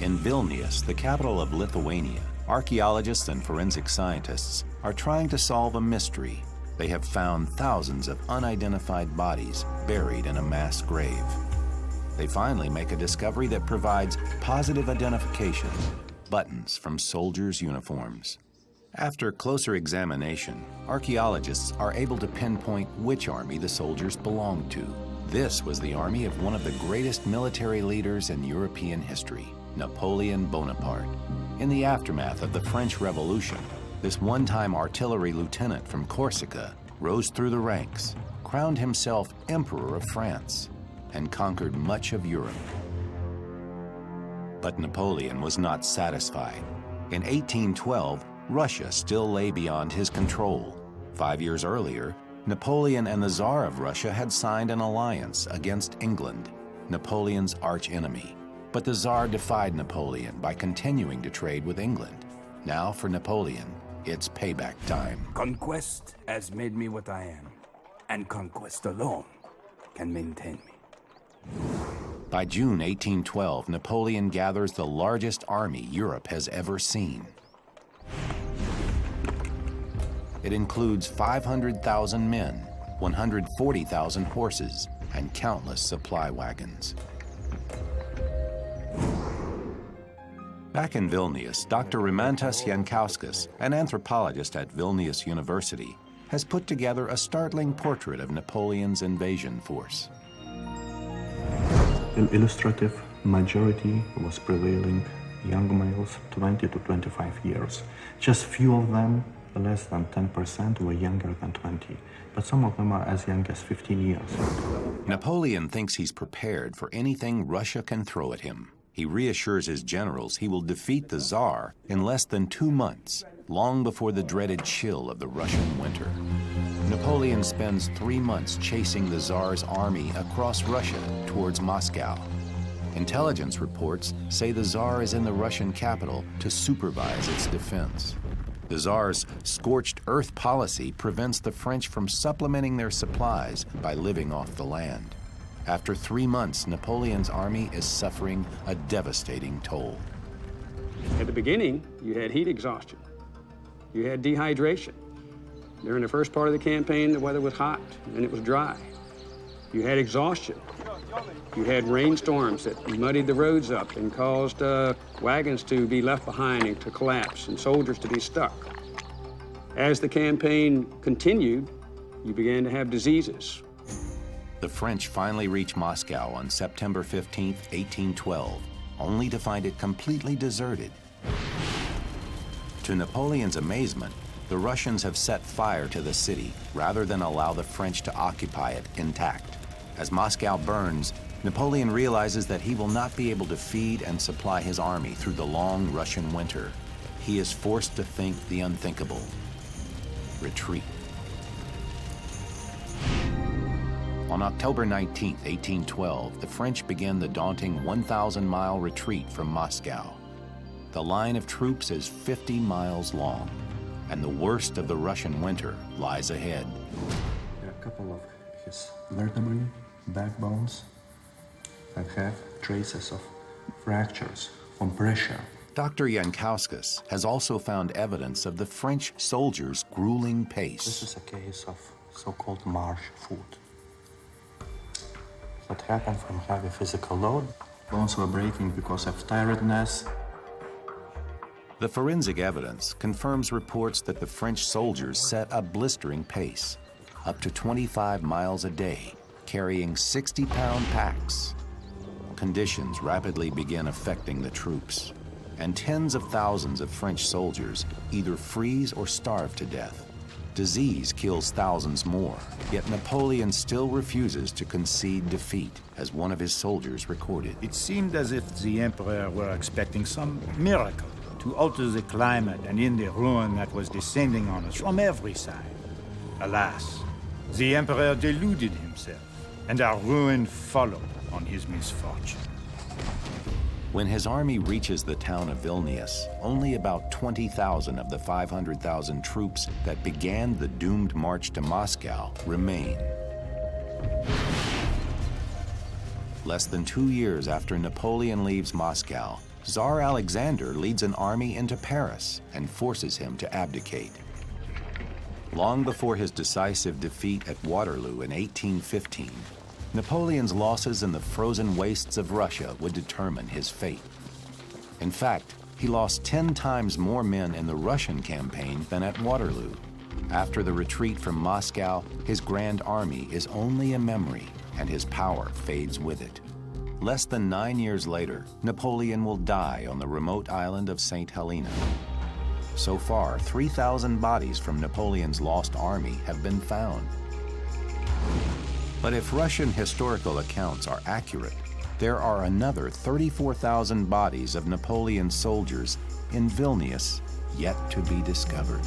In Vilnius, the capital of Lithuania, archaeologists and forensic scientists are trying to solve a mystery. They have found thousands of unidentified bodies buried in a mass grave. They finally make a discovery that provides positive identification: buttons from soldiers' uniforms. After closer examination, archaeologists are able to pinpoint which army the soldiers belonged to. This was the army of one of the greatest military leaders in European history, Napoleon Bonaparte. In the aftermath of the French Revolution, this one-time artillery lieutenant from Corsica rose through the ranks, crowned himself Emperor of France, and conquered much of Europe. But Napoleon was not satisfied. In 1812, Russia still lay beyond his control. 5 years earlier, Napoleon and the Tsar of Russia had signed an alliance against England, Napoleon's archenemy. But the Tsar defied Napoleon by continuing to trade with England. Now for Napoleon, it's payback time. Conquest has made me what I am, and conquest alone can maintain me. By June 1812, Napoleon gathers the largest army Europe has ever seen. It includes 500,000 men, 140,000 horses, and countless supply wagons. Back in Vilnius, Dr. Rimantas Jankauskas, an anthropologist at Vilnius University, has put together a startling portrait of Napoleon's invasion force. An illustrative majority was prevailing young males 20 to 25 years. Just few of them, less than 10%, were younger than 20, but some of them are as young as 15 years. Napoleon thinks he's prepared for anything Russia can throw at him. He reassures his generals he will defeat the Tsar in less than 2 months, long before the dreaded chill of the Russian winter. Napoleon spends 3 months chasing the Tsar's army across Russia towards Moscow. Intelligence reports say the Tsar is in the Russian capital to supervise its defense. The Tsar's scorched earth policy prevents the French from supplementing their supplies by living off the land. After 3 months, Napoleon's army is suffering a devastating toll. At the beginning, you had heat exhaustion. You had dehydration. During the first part of the campaign, the weather was hot and it was dry. You had exhaustion. You had rainstorms that muddied the roads up and caused wagons to be left behind and to collapse and soldiers to be stuck. As the campaign continued, you began to have diseases. The French finally reach Moscow on September 15, 1812, only to find it completely deserted. To Napoleon's amazement, the Russians have set fire to the city rather than allow the French to occupy it intact. As Moscow burns, Napoleon realizes that he will not be able to feed and supply his army through the long Russian winter. He is forced to think the unthinkable: retreat. On October 19, 1812, the French begin the daunting 1,000-mile retreat from Moscow. The line of troops is 50 miles long, and the worst of the Russian winter lies ahead. There are a couple of his vertebrae, backbones, that have traces of fractures from pressure. Dr. Jankauskas has also found evidence of the French soldiers' grueling pace. This is a case of so-called marsh foot. That happened from heavy physical load. Bones were breaking because of tiredness. The forensic evidence confirms reports that the French soldiers set a blistering pace, up to 25 miles a day, carrying 60-pound packs. Conditions rapidly begin affecting the troops, and tens of thousands of French soldiers either freeze or starve to death. Disease kills thousands more, yet Napoleon still refuses to concede defeat, as one of his soldiers recorded. It seemed as if the Emperor were expecting some miracle to alter the climate and end the ruin that was descending on us from every side. Alas, the Emperor deluded himself, and our ruin followed on his misfortune. When his army reaches the town of Vilnius, only about 20,000 of the 500,000 troops that began the doomed march to Moscow remain. Less than 2 years after Napoleon leaves Moscow, Tsar Alexander leads an army into Paris and forces him to abdicate. Long before his decisive defeat at Waterloo in 1815, Napoleon's losses in the frozen wastes of Russia would determine his fate. In fact, he lost 10 times more men in the Russian campaign than at Waterloo. After the retreat from Moscow, his grand army is only a memory, and his power fades with it. Less than 9 years later, Napoleon will die on the remote island of St. Helena. So far, 3,000 bodies from Napoleon's lost army have been found. But if Russian historical accounts are accurate, there are another 34,000 bodies of Napoleon's soldiers in Vilnius yet to be discovered.